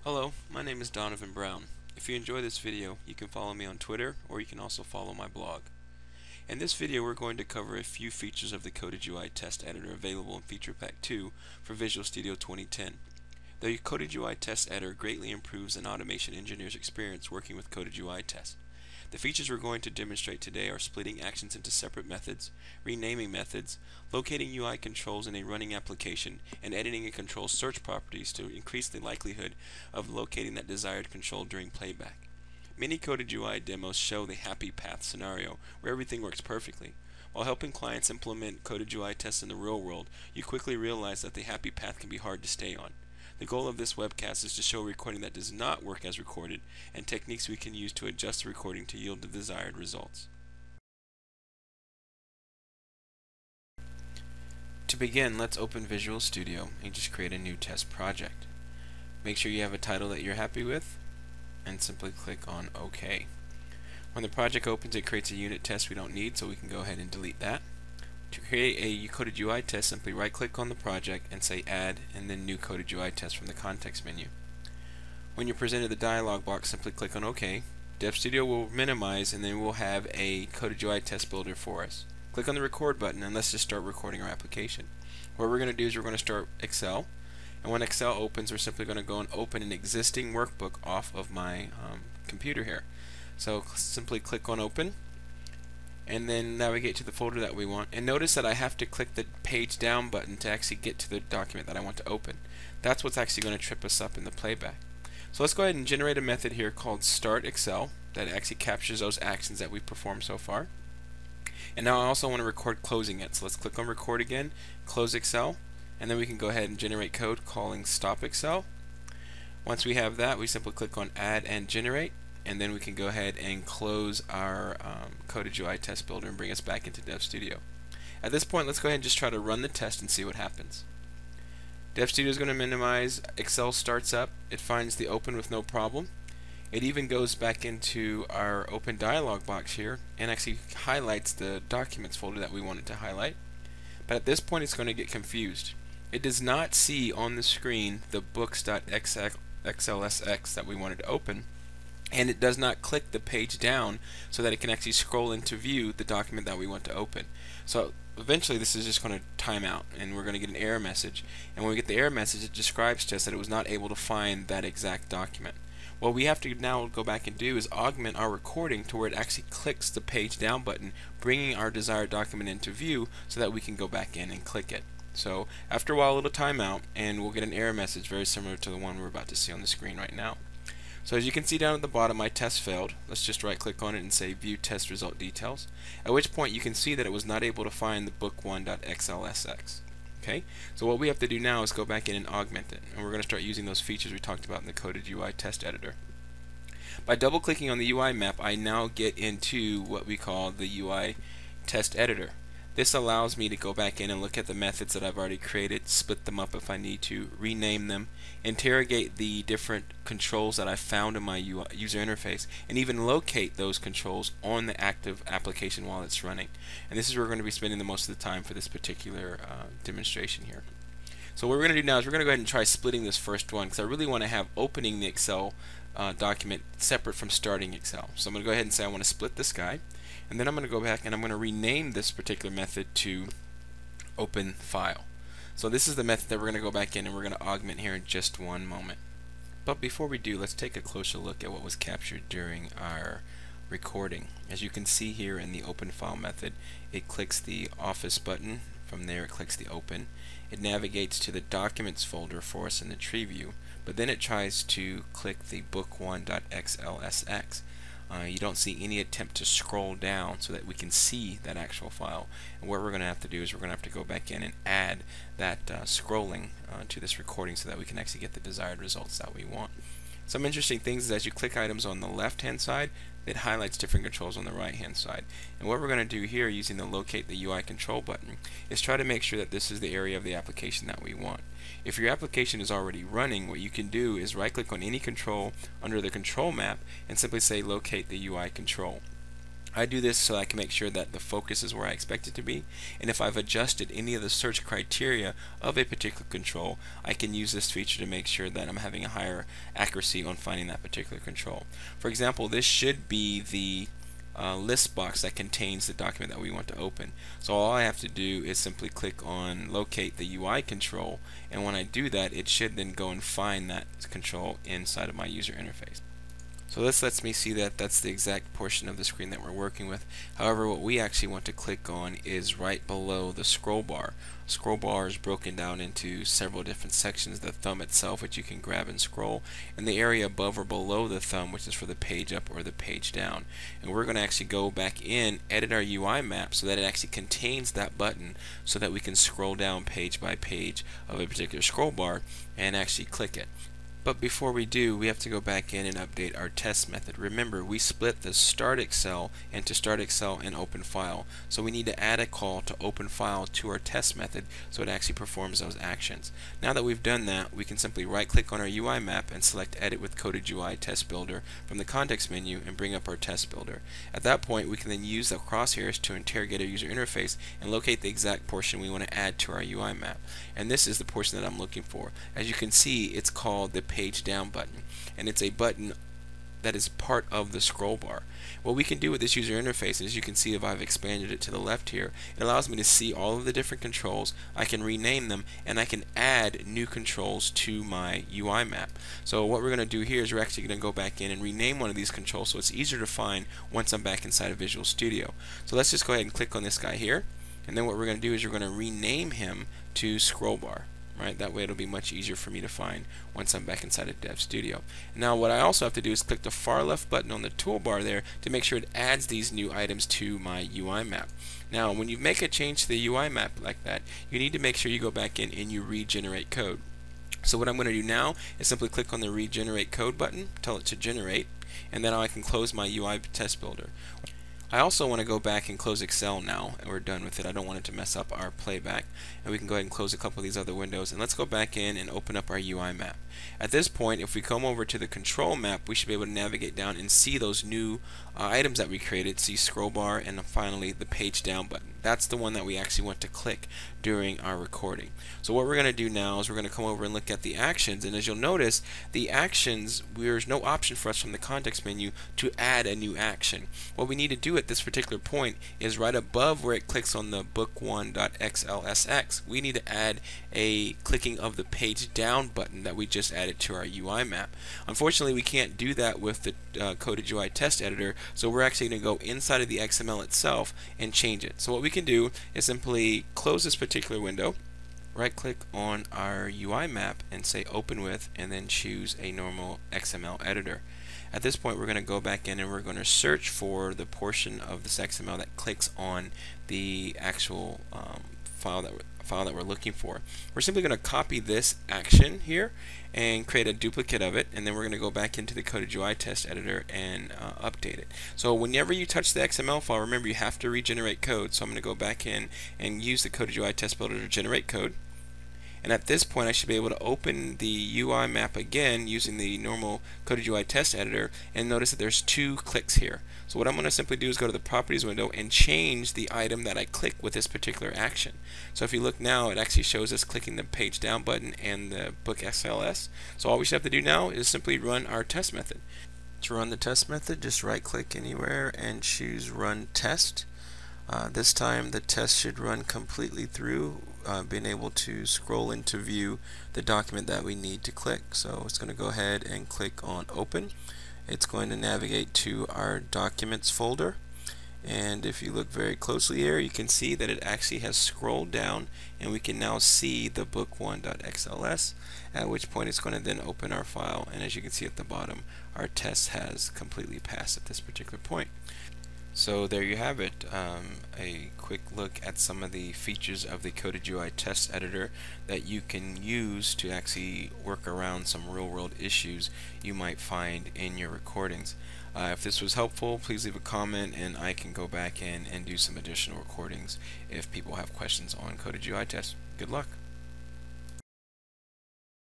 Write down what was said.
Hello, my name is Donovan Brown. If you enjoy this video, you can follow me on Twitter or you can also follow my blog. In this video, we're going to cover a few features of the Coded UI Test Editor available in Feature Pack 2 for Visual Studio 2010. The Coded UI Test Editor greatly improves an automation engineer's experience working with Coded UI Test. The features we're going to demonstrate today are splitting actions into separate methods, renaming methods, locating UI controls in a running application, and editing a control's search properties to increase the likelihood of locating that desired control during playback. Many coded UI demos show the happy path scenario where everything works perfectly. While helping clients implement coded UI tests in the real world, you quickly realize that the happy path can be hard to stay on. The goal of this webcast is to show a recording that does not work as recorded and techniques we can use to adjust the recording to yield the desired results. To begin, let's open Visual Studio and just create a new test project. Make sure you have a title that you're happy with and simply click on OK. When the project opens, it creates a unit test we don't need, so we can go ahead and delete that. To create a coded UI test, simply right-click on the project and say Add, and then New Coded UI Test from the context menu. When you're presented the dialog box, simply click on OK. DevStudio will minimize, and then we'll have a coded UI test builder for us. Click on the Record button, and let's just start recording our application. What we're going to do is we're going to start Excel, and when Excel opens, we're simply going to go and open an existing workbook off of my computer here. So simply click on Open, and then navigate to the folder that we want, and notice that I have to click the page down button to actually get to the document that I want to open. That's what's actually going to trip us up in the playback. So let's go ahead and generate a method here called Start Excel that actually captures those actions that we've performed so far. And now I also want to record closing it, so let's click on Record again, close Excel, and then we can go ahead and generate code calling Stop Excel. Once we have that, we simply click on Add and Generate, and then we can go ahead and close our coded UI test builder and bring us back into DevStudio. At this point, let's go ahead and just try to run the test and see what happens. DevStudio is going to minimize. Excel starts up. It finds the open with no problem. It even goes back into our open dialog box here and actually highlights the documents folder that we wanted to highlight. But at this point, it's going to get confused. It does not see on the screen the books.xlsx that we wanted to open, and it does not click the page down so that it can actually scroll into view the document that we want to open. So eventually this is just going to time out, and we're going to get an error message, and when we get the error message, it describes to us that it was not able to find that exact document. What we have to now go back and do is augment our recording to where it actually clicks the page down button, bringing our desired document into view so that we can go back in and click it. So after a while, it'll time out, and we'll get an error message very similar to the one we're about to see on the screen right now. So as you can see down at the bottom, my test failed. Let's just right click on it and say View Test Result Details, at which point you can see that it was not able to find the book1.xlsx. Okay, so what we have to do now is go back in and augment it, and we're going to start using those features we talked about in the Coded UI Test Editor. By double clicking on the UI map, I now get into what we call the UI Test Editor. This allows me to go back in and look at the methods that I've already created, split them up if I need to, rename them, interrogate the different controls that I've found in my user interface, and even locate those controls on the active application while it's running. And this is where we're going to be spending the most of the time for this particular demonstration here. So what we're going to do now is we're going to go ahead and try splitting this first one, because I really want to have opening the Excel document separate from starting Excel. So I'm going to go ahead and say I want to split this guy. And then I'm going to go back and I'm going to rename this particular method to Open File. So this is the method that we're going to go back in and we're going to augment here in just one moment. But before we do, let's take a closer look at what was captured during our recording. As you can see here in the Open File method, it clicks the Office button. From there it clicks the Open. It navigates to the Documents folder for us in the tree view, but then it tries to click the book1.xlsx. You don't see any attempt to scroll down so that we can see that actual file. And what we're going to have to do is we're going to have to go back in and add that scrolling to this recording so that we can actually get the desired results that we want. Some interesting things is as you click items on the left hand side, it highlights different controls on the right hand side. And what we're going to do here using the Locate the UI Control button is try to make sure that this is the area of the application that we want. If your application is already running, what you can do is right click on any control under the control map and simply say Locate the UI Control. I do this so I can make sure that the focus is where I expect it to be, and if I've adjusted any of the search criteria of a particular control, I can use this feature to make sure that I'm having a higher accuracy on finding that particular control. For example, this should be the list box that contains the document that we want to open. So all I have to do is simply click on locate the UI control, and when I do that, it should then go and find that control inside of my user interface. So this lets me see that that's the exact portion of the screen that we're working with. However, what we actually want to click on is right below the scroll bar. Scroll bar is broken down into several different sections: the thumb itself, which you can grab and scroll, and the area above or below the thumb, which is for the page up or the page down. And we're going to actually go back in, edit our UI map so that it actually contains that button, so that we can scroll down page by page of a particular scroll bar and actually click it. But before we do, we have to go back in and update our test method. Remember, we split the Start Excel into Start Excel and Open File. So we need to add a call to Open File to our test method so it actually performs those actions. Now that we've done that, we can simply right-click on our UI map and select Edit with Coded UI Test Builder from the context menu and bring up our test builder. At that point, we can then use the crosshairs to interrogate our user interface and locate the exact portion we want to add to our UI map. And this is the portion that I'm looking for. As you can see, it's called the page down button, and it's a button that is part of the scroll bar. What we can do with this user interface, as you can see if I've expanded it to the left here, it allows me to see all of the different controls. I can rename them, and I can add new controls to my UI map. So what we're going to do here is we're actually going to go back in and rename one of these controls so it's easier to find once I'm back inside of Visual Studio. So let's just go ahead and click on this guy here, and then what we're going to do is we're going to rename him to scroll bar. Right? That way it'll be much easier for me to find once I'm back inside of Dev Studio. Now what I also have to do is click the far left button on the toolbar there to make sure it adds these new items to my UI map. Now when you make a change to the UI map like that, you need to make sure you go back in and you regenerate code. So what I'm going to do now is simply click on the regenerate code button, tell it to generate, and then I can close my UI test builder. I also want to go back and close Excel now, and we're done with it. I don't want it to mess up our playback. And we can go ahead and close a couple of these other windows, and let's go back in and open up our UI map. At this point, if we come over to the control map, we should be able to navigate down and see those new items that we created. See scroll bar, and finally the page down button. That's the one that we actually want to click during our recording. So what we're going to do now is we're going to come over and look at the actions, and as you'll notice, the actions, there's no option for us from the context menu to add a new action. What we need to do at this particular point is right above where it clicks on the book1.xlsx, we need to add a clicking of the page down button that we just added to our UI map. Unfortunately, we can't do that with the coded UI test editor, so we're actually going to go inside of the XML itself and change it. So what we can do is simply close this particular window, right click on our UI map and say open with, and then choose a normal XML editor. At this point we're going to go back in and we're going to search for the portion of this XML that clicks on the actual file that we're looking for. We're simply going to copy this action here and create a duplicate of it, and then we're going to go back into the coded UI test editor and update it. So whenever you touch the XML file, remember you have to regenerate code. So I'm going to go back in and use the coded UI test builder to generate code. And at this point I should be able to open the UI map again using the normal coded UI test editor, and notice that there's two clicks here. So what I'm going to simply do is go to the properties window and change the item that I click with this particular action. So if you look now, it actually shows us clicking the page down button and the book XLS. So all we should have to do now is simply run our test method. To run the test method, just right click anywhere and choose run test. This time the test should run completely through, being able to scroll into view the document that we need to click. So it's going to go ahead and click on open. It's going to navigate to our documents folder, and if you look very closely here, you can see that it actually has scrolled down and we can now see the book1.xls, at which point it's going to then open our file, and as you can see at the bottom, our test has completely passed at this particular point. So there you have it, a quick look at some of the features of the coded UI test editor that you can use to actually work around some real-world issues you might find in your recordings. If this was helpful, please leave a comment and I can go back in and do some additional recordings if people have questions on coded UI test. Good luck.